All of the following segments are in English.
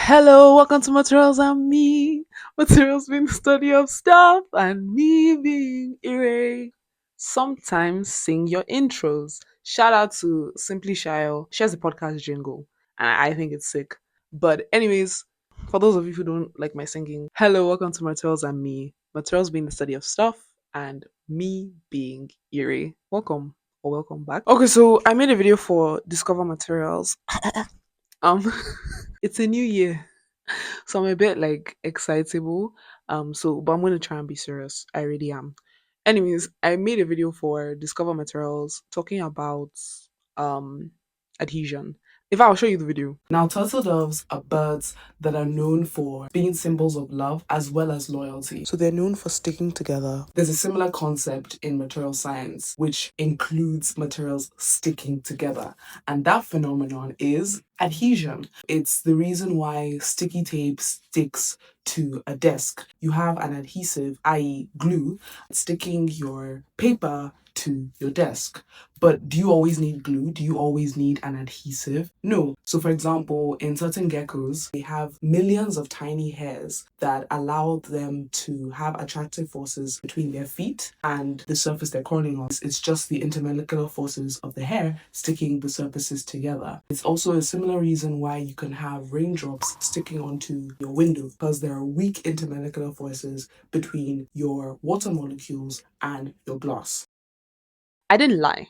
Hello, welcome to Materials and Me. Materials being the study of stuff and me being Ire. Sometimes sing your intros. Shout out to Simply Shyle. She has a podcast jingle and I think it's sick. But anyways, for those of you who don't like my singing, hello, welcome to Materials and Me. Materials being the study of stuff and me being Ire. Welcome or welcome back. Okay, so I made a video for Discover Materials. um it's a new year, so I'm a bit like excitable. But I'm gonna try and be serious. I really am. Anyways, I made a video for Discover Materials talking about um adhesion. If I'll show you the video. Now, turtle doves are birds that are known for being symbols of love as well as loyalty. So they're known for sticking together. There's a similar concept in material science, which includes materials sticking together. And that phenomenon is adhesion. It's the reason why sticky tape sticks to a desk. You have an adhesive, i.e., glue, sticking your paper to your desk. But do you always need glue? Do you always need an adhesive? No. So, for example, in certain geckos, they have millions of tiny hairs that allow them to have attractive forces between their feet and the surface they're crawling on. It's just the intermolecular forces of the hair sticking the surfaces together. It's also a similar reason why you can have raindrops sticking onto your window, because there are weak intermolecular forces between your water molecules and your glass. I didn't lie.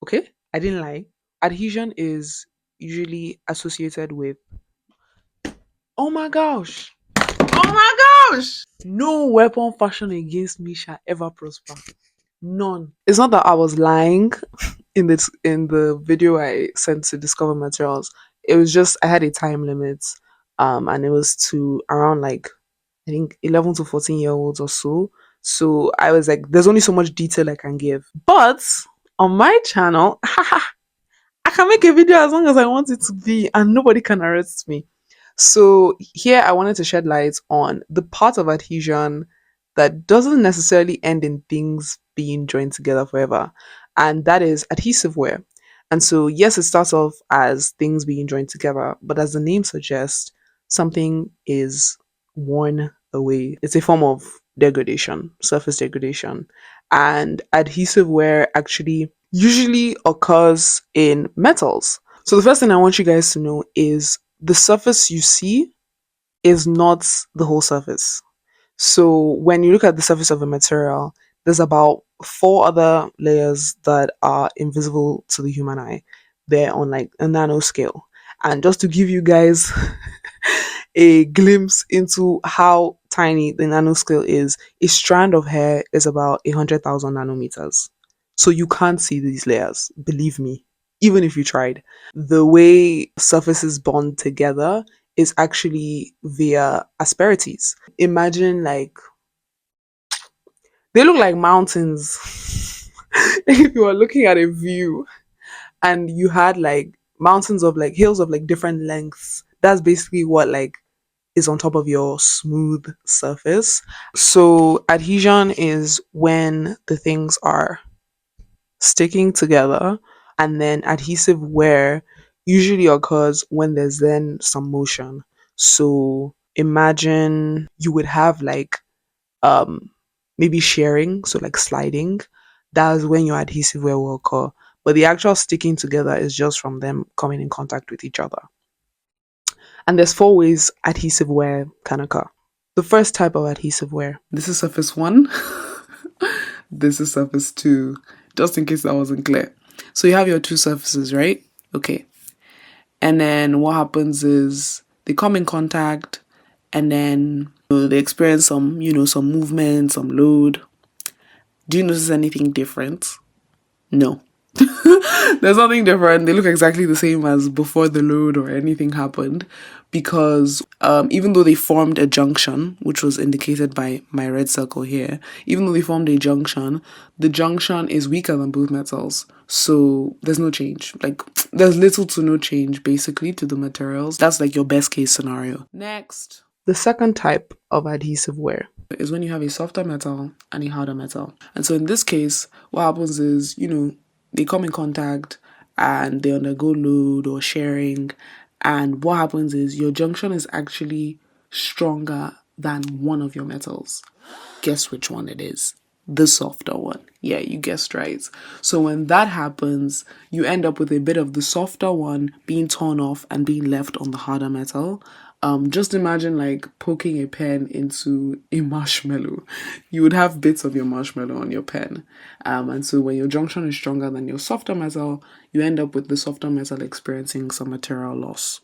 Okay? I didn't lie. Adhesion is usually associated with, oh my gosh, oh my gosh, no weapon fashioned against me shall ever prosper. None. It's not that I was lying in the video I sent to Discover Materials. It was just I had a time limit, and it was to around like I think 11 to 14-year olds or so. So I was like, there's only so much detail I can give. But on my channel, I can make a video as long as I want it to be, and nobody can arrest me. So here I wanted to shed light on the part of adhesion that doesn't necessarily end in things being joined together forever, and that is adhesive wear. And so yes, it starts off as things being joined together, but as the name suggests, something is worn away. It's a form of degradation, surface degradation. And adhesive wear actually usually occurs in metals. So the first thing I want you guys to know is the surface you see is not the whole surface. So when you look at the surface of a material, there's about four other layers that are invisible to the human eye. They're on like a nanoscale. And just to give you guys a glimpse into how tiny the nanoscale is, a strand of hair is about 100,000 nanometers. So you can't see these layers, believe me, even if you tried. The way surfaces bond together is actually via asperities. Imagine like they look like mountains. If you were looking at a view and you had like mountains of like hills of like different lengths, that's basically what like is on top of your smooth surface. So adhesion is when the things are sticking together, and then adhesive wear usually occurs when there's then some motion. So imagine you would have like um maybe shearing, so like sliding. That's when your adhesive wear will occur. But the actual sticking together is just from them coming in contact with each other. And there's four ways adhesive wear can occur. The first type of adhesive wear. This is surface one. This is surface two. Just in case that wasn't clear. So you have your two surfaces, right? Okay. And then what happens is they come in contact and then they experience some movement, some load. Do you notice anything different? No. There's nothing different. They look exactly the same as before the load or anything happened, because even though they formed a junction, which was indicated by my red circle here, even though they formed a junction, the junction is weaker than both metals. So there's no change. Like there's little to no change basically to the materials. That's like your best case scenario. Next. The second type of adhesive wear is when you have a softer metal and a harder metal. And so in this case, what happens is, they come in contact and they undergo load or sharing, And what happens is your junction is actually stronger than one of your metals. Guess which one it is? The softer one. Yeah, you guessed right. So when that happens, you end up with a bit of the softer one being torn off and being left on the harder metal. Just imagine like poking a pen into a marshmallow. You would have bits of your marshmallow on your pen. And so when your junction is stronger than your softer metal, you end up with the softer metal experiencing some material loss.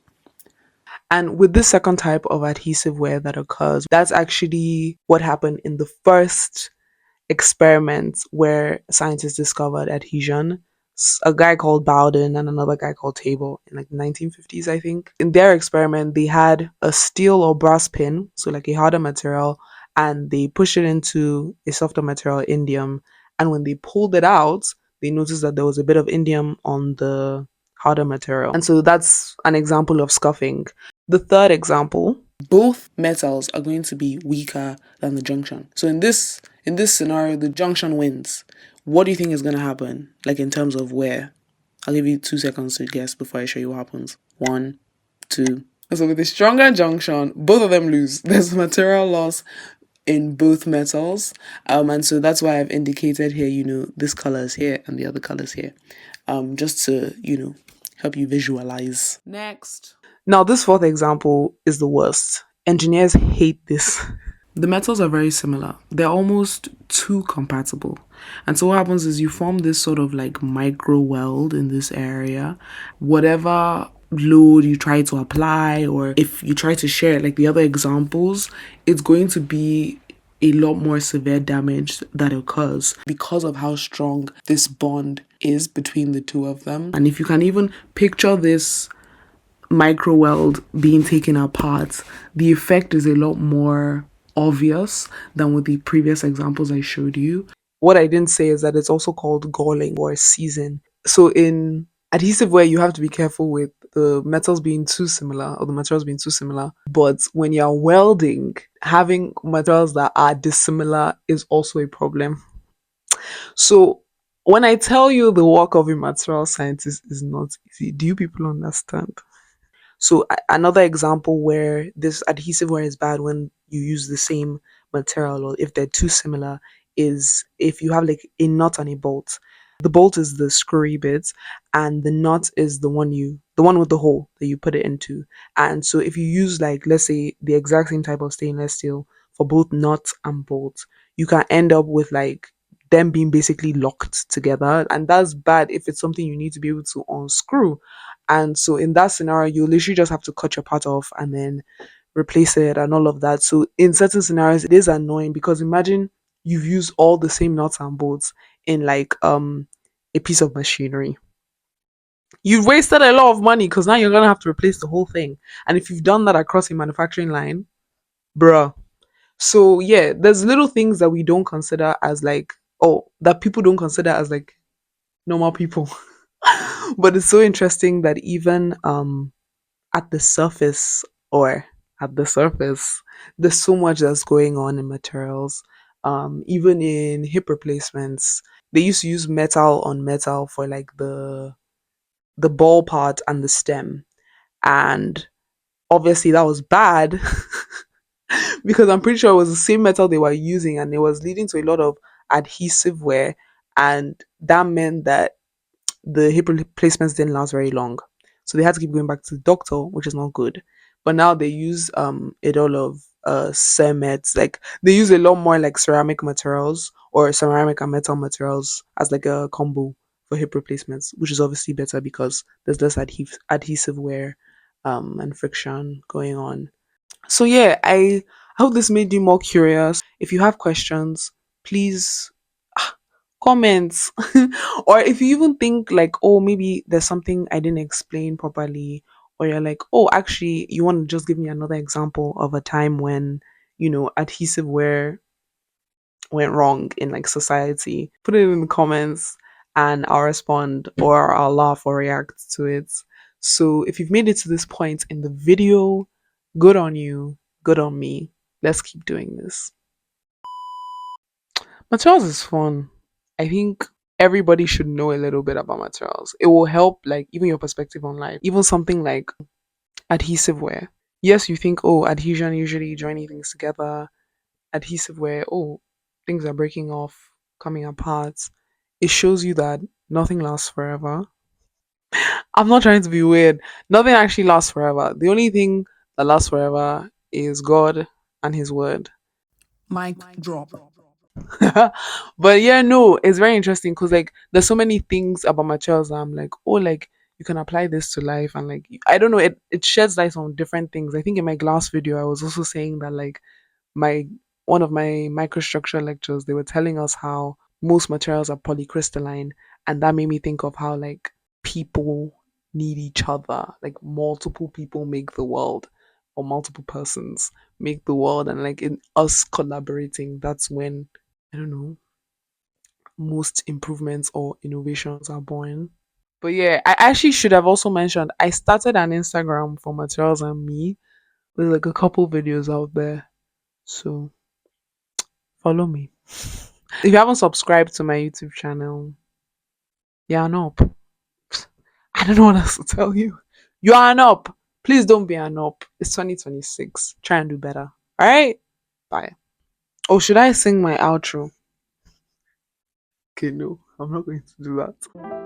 And with this second type of adhesive wear that occurs, that's actually what happened in the first experiment where scientists discovered adhesion. A guy called Bowden and another guy called Table in like the 1950s, I think. In their experiment, they had a steel or brass pin, so like a harder material, and they pushed it into a softer material, indium. And when they pulled it out, they noticed that there was a bit of indium on the harder material. And so that's an example of scuffing. The third example, both metals are going to be weaker than the junction. So in this scenario, the junction wins. What do you think is going to happen? Like in terms of where? I'll give you 2 seconds to guess before I show you what happens. One, two. So with the stronger junction, both of them lose. There's material loss in both metals. And so that's why I've indicated here, this color is here and the other color is here. Just to, help you visualize. Next. Now, this fourth example is the worst. Engineers hate this. The metals are very similar. They're almost too compatible. And so what happens is you form this sort of like micro weld in this area. Whatever load you try to apply, or if you try to share like the other examples, it's going to be a lot more severe damage that occurs because of how strong this bond is between the two of them. And if you can even picture this micro weld being taken apart, the effect is a lot more obvious than with the previous examples I showed you. What I didn't say is that it's also called galling or season. So in adhesive wear, you have to be careful with the metals being too similar or the materials being too similar. But when you're welding, having materials that are dissimilar is also a problem. So when I tell you the work of a material scientist is not easy, do you people understand? So another example where this adhesive wear is bad when you use the same material or if they're too similar is if you have like a nut and a bolt. The bolt is the screwy bit and the nut is the one with the hole that you put it into. And so if you use like let's say the exact same type of stainless steel for both nut and bolt, you can end up with like them being basically locked together. And that's bad if it's something you need to be able to unscrew. And so in that scenario, you literally just have to cut your part off and then replace it and all of that. So in certain scenarios, it is annoying because imagine you've used all the same nuts and bolts in like a piece of machinery. You've wasted a lot of money because now you're gonna have to replace the whole thing. And if you've done that across a manufacturing line, bruh. So yeah, there's little things that we don't consider as like that people don't consider as like normal people. But it's so interesting that even at the surface or at the surface there's so much that's going on in materials. Even in hip replacements, they used to use metal on metal for like the ball part and the stem, and obviously that was bad because I'm pretty sure it was the same metal they were using and it was leading to a lot of adhesive wear, and that meant that the hip replacements didn't last very long. So they had to keep going back to the doctor, which is not good. But now they use a lot of cements. Like they use a lot more like ceramic materials or ceramic and metal materials as like a combo for hip replacements, which is obviously better because there's less adhesive wear and friction going on. So yeah, I hope this made you more curious. If you have questions, please comments or if you even think like oh maybe there's something I didn't explain properly, or you're like oh actually you want to just give me another example of a time when adhesive wear went wrong in like society, put it in the comments and I'll respond or I'll laugh or react to it. So if you've made it to this point in the video, good on you, good on me. Let's keep doing this. Materials is fun. I think everybody should know a little bit about materials. It will help like even your perspective on life. Even something like Adhesive wear. Yes, you think, oh, adhesion usually joining things together. Adhesive wear, oh, things are breaking off, coming apart. It shows you that nothing lasts forever. I'm not trying to be weird. Nothing actually lasts forever. The only thing that lasts forever is God and His Word. Mic drop. But yeah, no, it's very interesting because like there's so many things about materials that I'm like, oh, like you can apply this to life and like I don't know, it sheds light on different things. I think in my last video I was also saying that like my one of my microstructure lectures they were telling us how most materials are polycrystalline, and that made me think of how like people need each other, like multiple people make the world, or multiple persons make the world, and like in us collaborating, that's when I don't know, most improvements or innovations are born. But yeah, I actually should have also mentioned I started an Instagram for materials and me. There's like a couple videos out there. So follow me. If you haven't subscribed to my YouTube channel, you're an up. I don't know what else to tell you. You are an up. Please don't be an up. It's 2026. Try and do better. All right? Bye. Oh, should I sing my outro? Okay, no, I'm not going to do that.